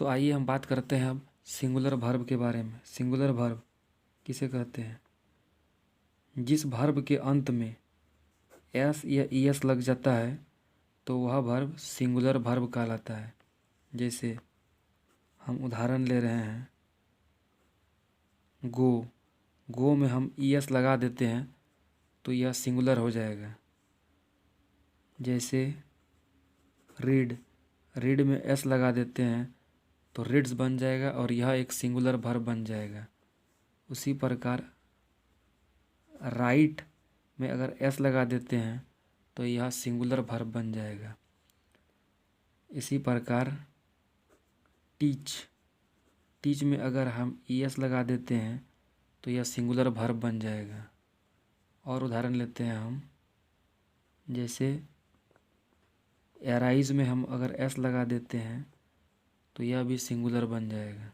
तो आइए हम बात करते हैं अब सिंगुलर वर्ब के बारे में। सिंगुलर वर्ब किसे कहते हैं? जिस वर्ब के अंत में एस या ईएस लग जाता है तो वह वर्ब सिंगुलर वर्ब कहलाता है। जैसे हम उदाहरण ले रहे हैं, गो। गो में हम ईएस लगा देते हैं तो यह सिंगुलर हो जाएगा। जैसे रीड, रीड में एस लगा देते हैं तो रीड्स बन जाएगा और यह एक सिंगुलर वर्ब बन जाएगा। उसी प्रकार राइट में अगर एस लगा देते हैं तो यह सिंगुलर वर्ब बन जाएगा। इसी प्रकार टीच, टीच में अगर हम ईएस लगा देते हैं तो यह सिंगुलर वर्ब बन जाएगा। और उदाहरण लेते हैं हम, जैसे एराइज में हम अगर एस लगा देते हैं तो यह भी सिंगुलर बन जाएगा।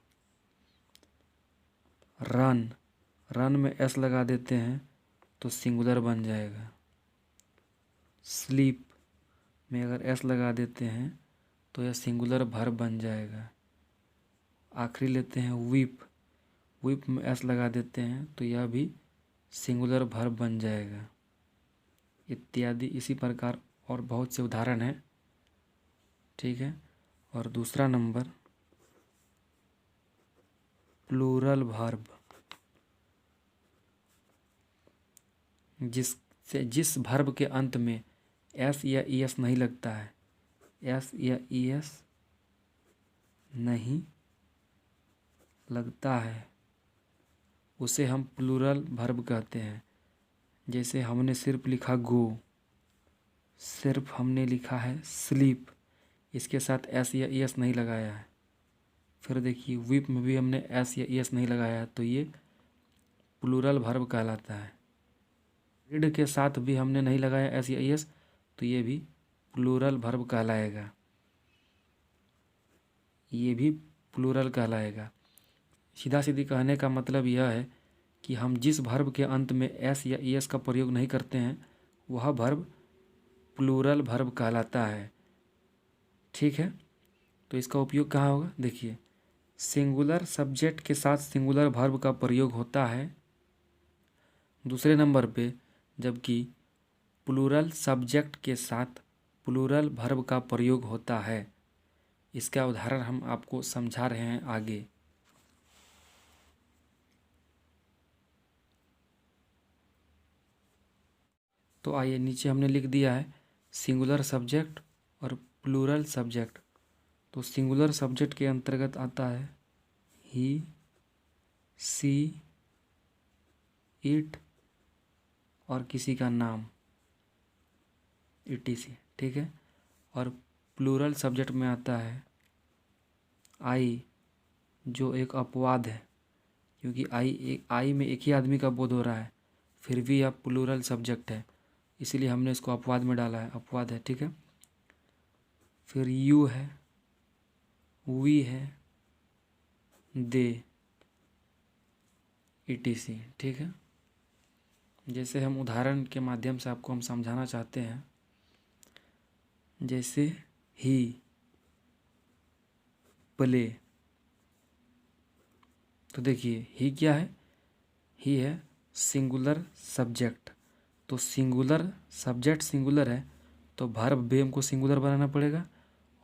रन, रन में एस लगा देते हैं तो सिंगुलर बन जाएगा। स्लीप में अगर एस लगा देते हैं तो यह सिंगुलर वर्ब बन जाएगा। आखिरी लेते हैं वीप, वीप में एस लगा देते हैं तो यह भी सिंगुलर वर्ब बन जाएगा। इत्यादि इसी प्रकार और बहुत से उदाहरण हैं। ठीक है। और दूसरा नंबर प्लूरल वर्ब, जिस वर्ब के अंत में एस या ईएस नहीं लगता है, एस या ईएस नहीं लगता है, उसे हम प्लूरल वर्ब कहते हैं। जैसे हमने सिर्फ लिखा गो, सिर्फ हमने लिखा है स्लीप, इसके साथ एस या ईएस नहीं लगाया है। फिर देखिए वीप में भी हमने एस या ईएस नहीं लगाया है तो ये प्लूरल वर्ब कहलाता है। रीड के साथ भी हमने नहीं लगाया एस या ईएस तो ये भी प्लूरल वर्ब कहलाएगा। ये भी प्लूरल कहलाएगा। सीधा सीधी कहने का मतलब यह है कि हम जिस वर्ब के अंत में एस या ईएस का प्रयोग नहीं करते हैं वह वर्ब प्लूरल वर्ब कहलाता है। ठीक है। तो इसका उपयोग कहाँ होगा? देखिए, सिंगुलर सब्जेक्ट के साथ सिंगुलर वर्ब का प्रयोग होता है दूसरे नंबर पे, जबकि प्लूरल सब्जेक्ट के साथ प्लूरल वर्ब का प्रयोग होता है। इसका उदाहरण हम आपको समझा रहे हैं आगे। तो आइए, नीचे हमने लिख दिया है सिंगुलर सब्जेक्ट और प्लूरल सब्जेक्ट। तो सिंगुलर सब्जेक्ट के अंतर्गत आता है ही, सी, इट और किसी का नाम, etc। ठीक है। और प्लूरल सब्जेक्ट में आता है आई, जो एक अपवाद है, क्योंकि आई में एक ही आदमी का बोध हो रहा है, फिर भी यह प्लूरल सब्जेक्ट है, इसीलिए हमने इसको अपवाद में डाला है, अपवाद है। ठीक है। फिर यू है, वी है, दे, etc। ठीक है। जैसे हम उदाहरण के माध्यम से आपको हम समझाना चाहते हैं, जैसे ही प्ले। तो देखिए ही क्या है? ही है सिंगुलर सब्जेक्ट। तो सिंगुलर सब्जेक्ट सिंगुलर है तो वर्ब भी हमको सिंगुलर बनाना पड़ेगा,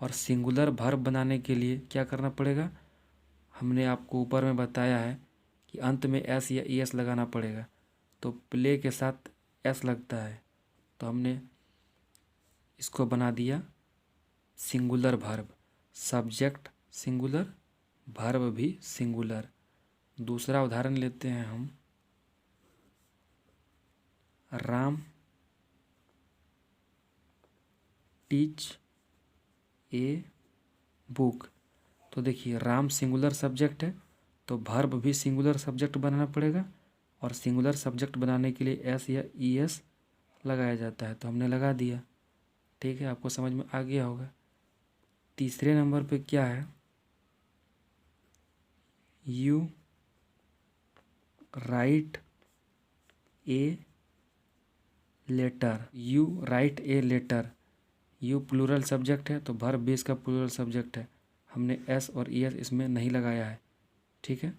और सिंगुलर वर्ब बनाने के लिए क्या करना पड़ेगा? हमने आपको ऊपर में बताया है कि अंत में एस या ईएस लगाना पड़ेगा। तो प्ले के साथ एस लगता है तो हमने इसको बना दिया singular verb. Subject singular, verb भी सिंगुलर। दूसरा उदाहरण लेते हैं हम, राम टीच ए बुक। तो देखिए राम सिंगुलर सब्जेक्ट है तो वर्ब भी सिंगुलर सब्जेक्ट बनाना पड़ेगा, और सिंगुलर सब्जेक्ट बनाने के लिए एस या ईएस लगाया जाता है, तो हमने लगा दिया। ठीक है, आपको समझ में आ गया होगा। तीसरे नंबर पे क्या है? You write a letter. You write a letter, you plural subject है तो वर्ब भी इसका प्लूरल सब्जेक्ट है, हमने एस और ई एस इसमें नहीं लगाया है। ठीक है।